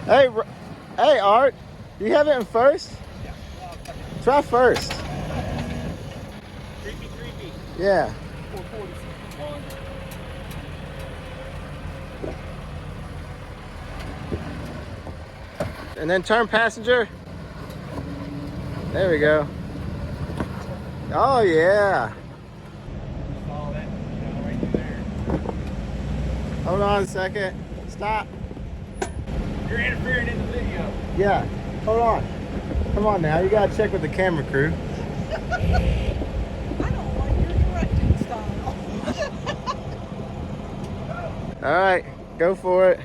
Hey, hey, Art, you have it in first? Yeah. Try first. Creepy. Yeah. 440, 61. And then turn passenger. There we go. Oh, yeah. Saw that, right through there. Hold on a second. Stop. You're interfering in the video. Yeah. Hold on. Come on now. You got to check with the camera crew. I don't like your directing style. All right. Go for it.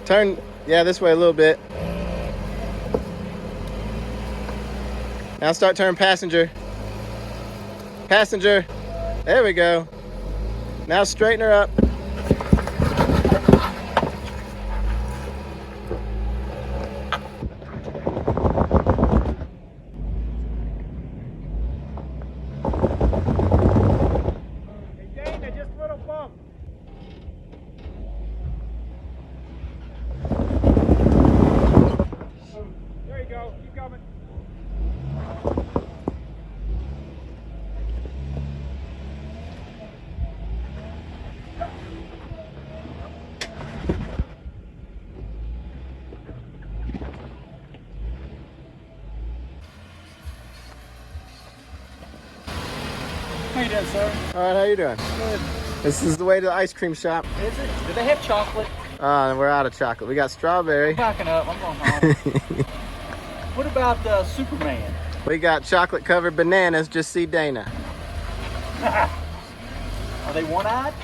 Turn. Yeah, this way a little bit. Now start turning passenger. Passenger. There we go. Now straighten her up. Hey, Dana, just a little bump. There you go. Keep coming. How you doing, sir? All right, how you doing? Good. This is the way to the ice cream shop. Is it? Do they have chocolate? And we're out of chocolate. We got strawberry. I'm backing up. I'm going home. What about Superman? We got chocolate covered bananas. Just see Dana. Are they one-eyed?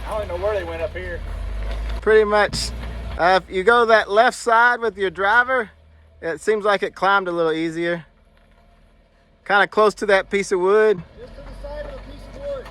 I don't know where they went up here. Pretty much, if you go that left side with your driver, it seems like it climbed a little easier. Kind of close to that piece of wood. Just to the side of a piece of wood.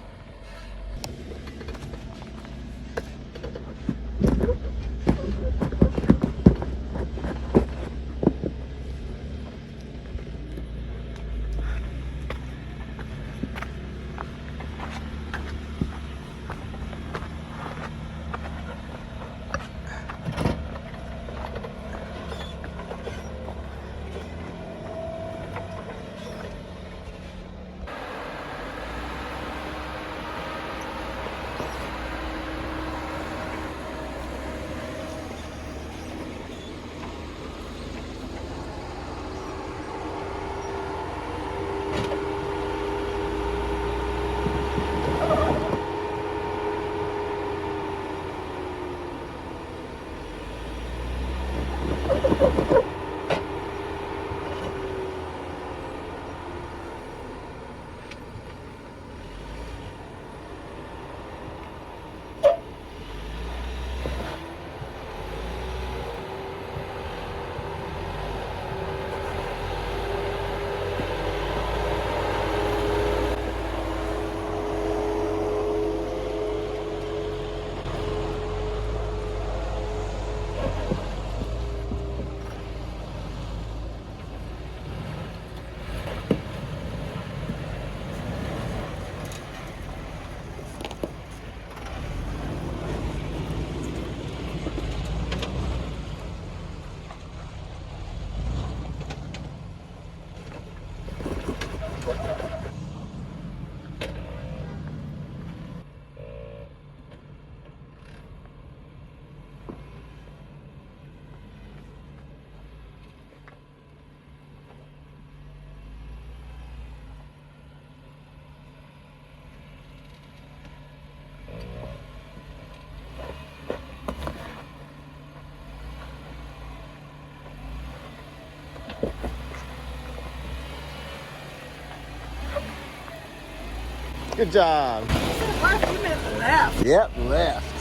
Good job. Left, you meant left. Yep, left.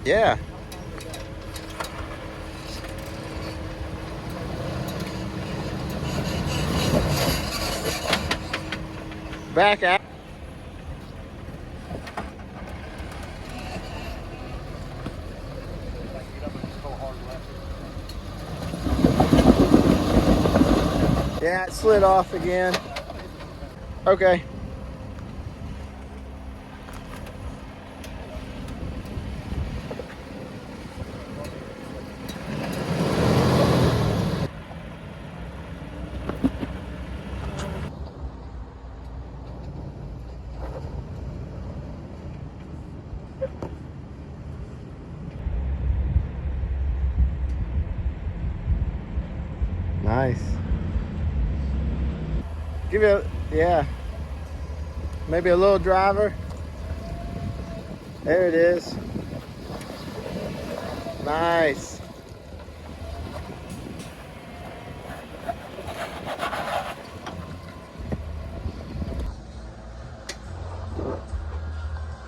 Yeah. Back out. Yeah, it slid off again. Okay. Nice. Give it a, yeah. Maybe a little driver. There it is. Nice.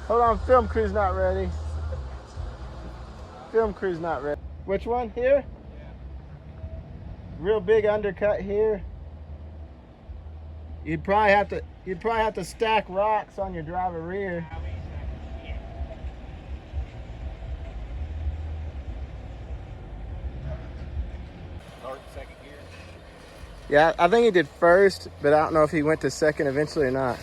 Hold on, film crew's not ready. Film crew's not ready. Which one? Here? Real big undercut here. You'd probably have to stack rocks on your driver rear. Start second gear. Yeah, I think he did first, but I don't know if he went to second eventually or not.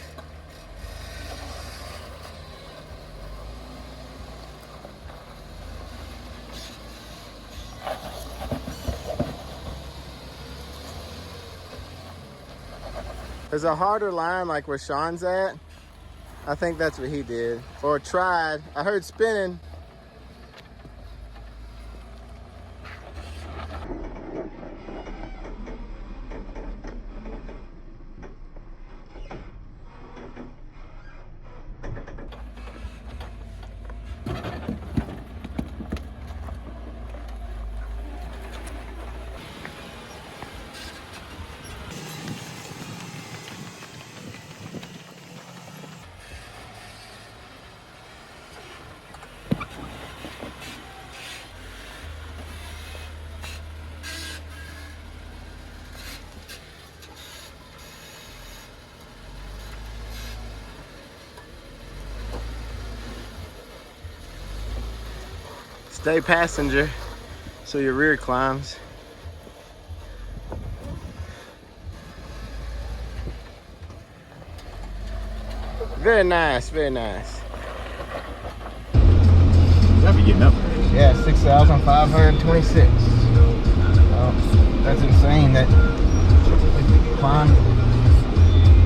There's a harder line like where Sean's at. I think that's what he did. Or tried. I heard spinning. Stay passenger so your rear climbs. Very nice, very nice. That'd be getting up. Yeah, 6,526. Oh, that's insane. That we climbed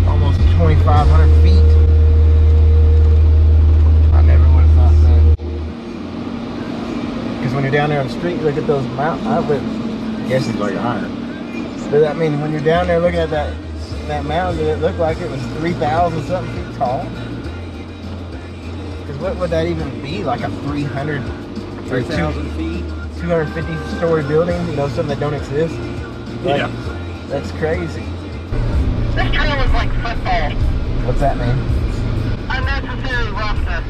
almost 2,500 feet. I never would have thought that. Because when you're down there on the street, you look at those mountains. I guess it's like higher. But I mean, when you're down there looking at that mountain, it looked like it was 3,000 something feet tall. Because what would that even be? Like a 300 or 3,000 feet. 250-story building? You know, something that don't exist. Like, Yeah. That's crazy. This trail is like football. What's that mean? Unnecessary roughness.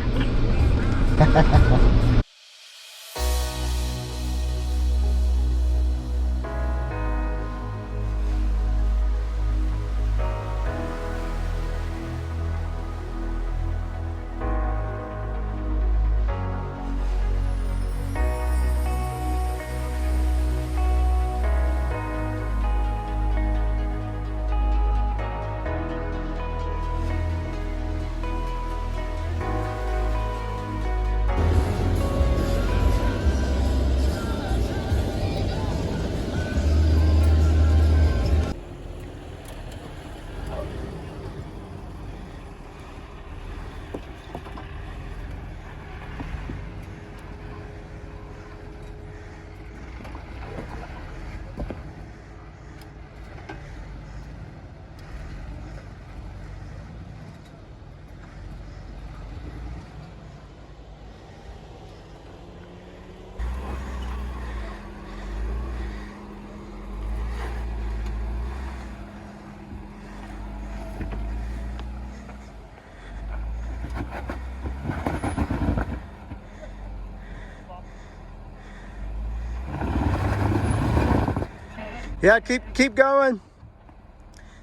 Yeah, keep going.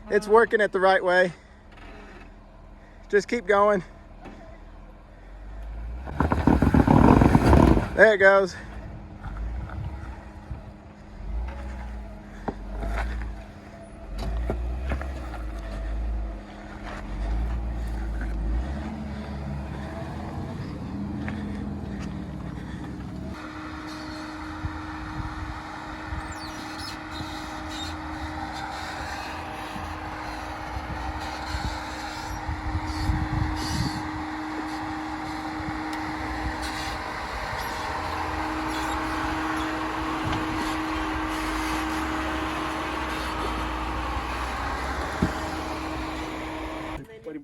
It's working it the right way. Just keep going. There it goes.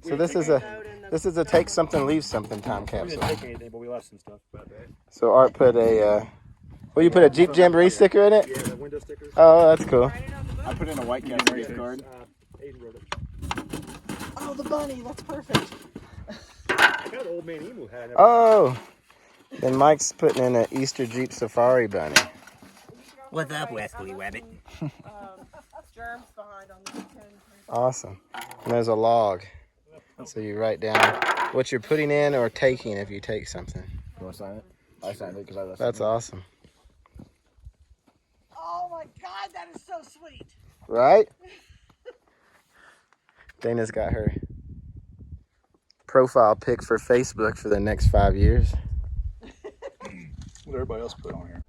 So this is a take something, leave something time We capsule. didn't take anything, but we left some stuff. But, So Art put a, well, you put a Jeep Jamboree sticker in it? yeah, the window stickers. Oh, that's cool. I put in a White Castle gift card. Aiden wrote it. Oh, the bunny. That's perfect. I got an old man emu hat. Oh, then Mike's putting in an Easter Jeep Safari bunny. What's up, Wesley Wabbit? Germs behind on the weekend. Awesome. And there's a log. So you write down what you're putting in or taking if you take something. You want to sign it? I signed it because I left. That's awesome. Oh my God, that is so sweet. Right? Dana's got her profile pic for Facebook for the next 5 years. What everybody else put on here.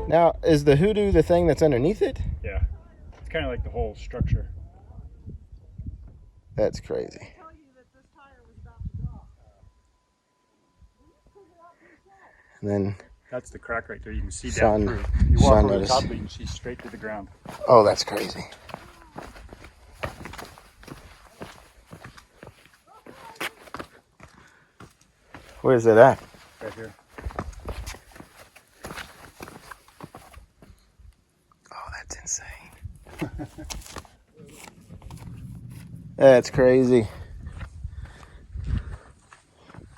Now, is the hoodoo the thing that's underneath it? Yeah. It's kind of like the whole structure. That's crazy. Tell you that this tire was about to go. And then, That's the crack right there. You can see Sean- down through. You walk Sean over the noticed. top of it, you can see straight to the ground. oh, that's crazy. Where's it at? Right here. Oh, that's insane. That's crazy.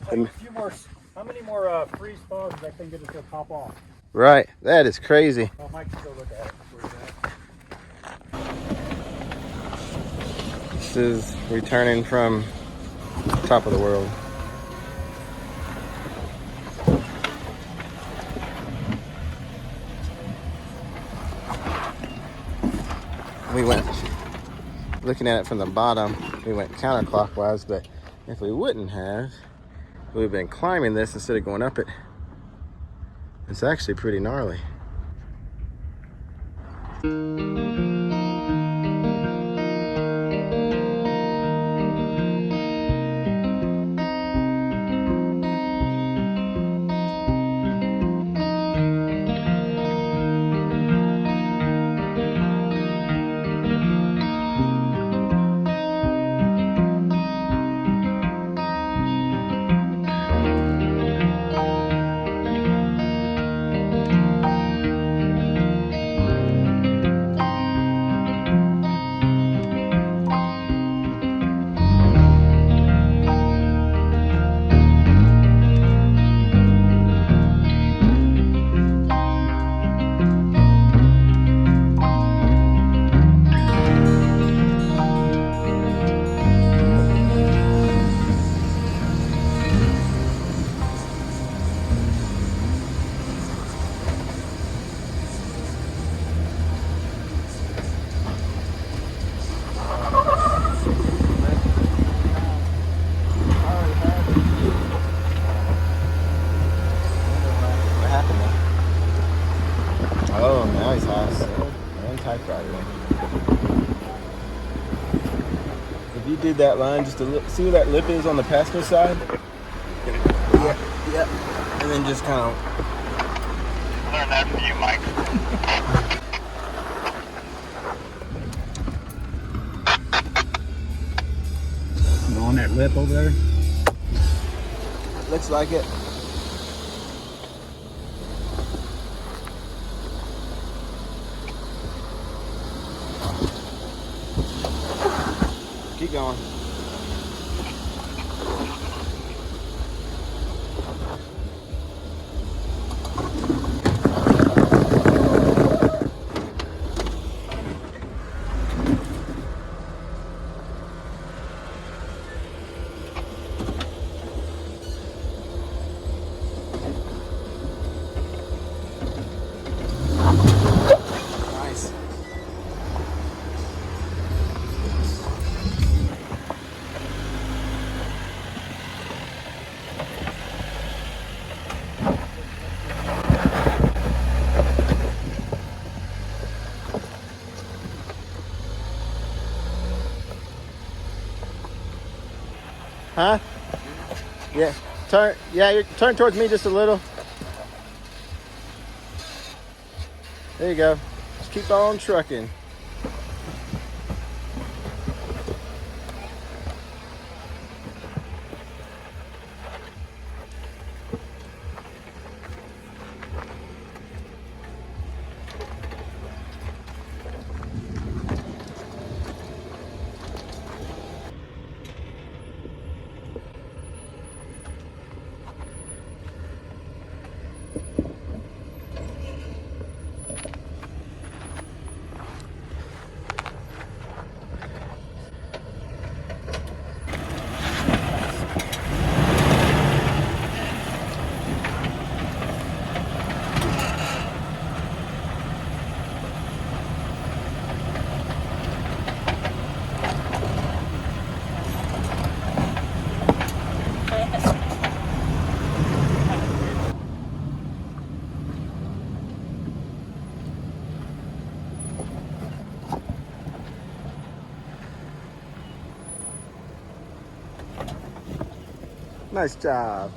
Like a few more. How many more freeze thaws does that thing get us to pop off? Right, that is crazy. Oh, Mike can go look at it. Before he's at. This is returning from top of the world. We went, looking at it from the bottom, we went counterclockwise, but if we wouldn't have, we've been climbing this instead of going up it. It's actually pretty gnarly. lifted that line just a little. See where that lip is on the passenger side? Yeah. And then just kind of. Learn that from you, Mike. On that lip over there. Looks like it. Keep going. Nice. Huh? Yeah. Turn. Yeah, you turn towards me just a little. There you go. Just keep on trucking. Nice job.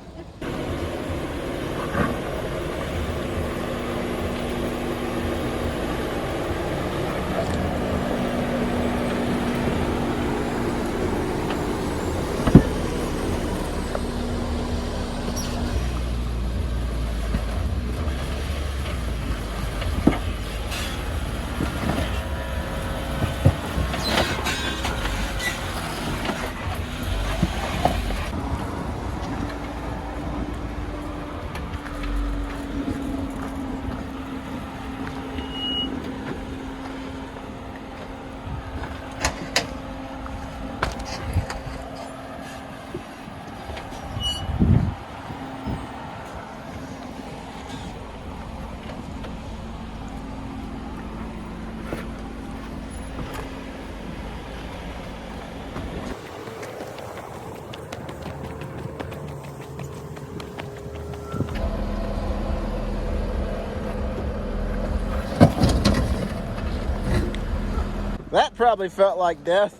That probably felt like death.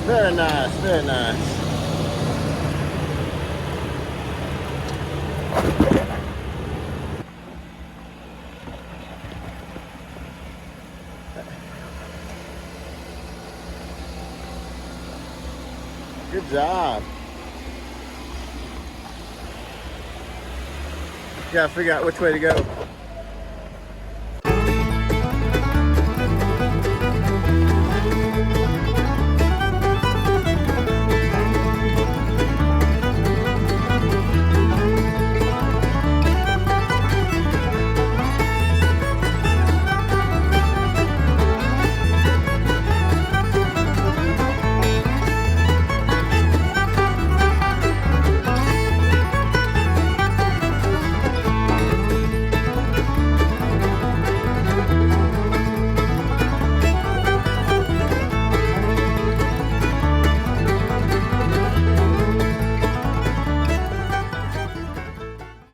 Very nice, very nice. Good job. Gotta figure out which way to go.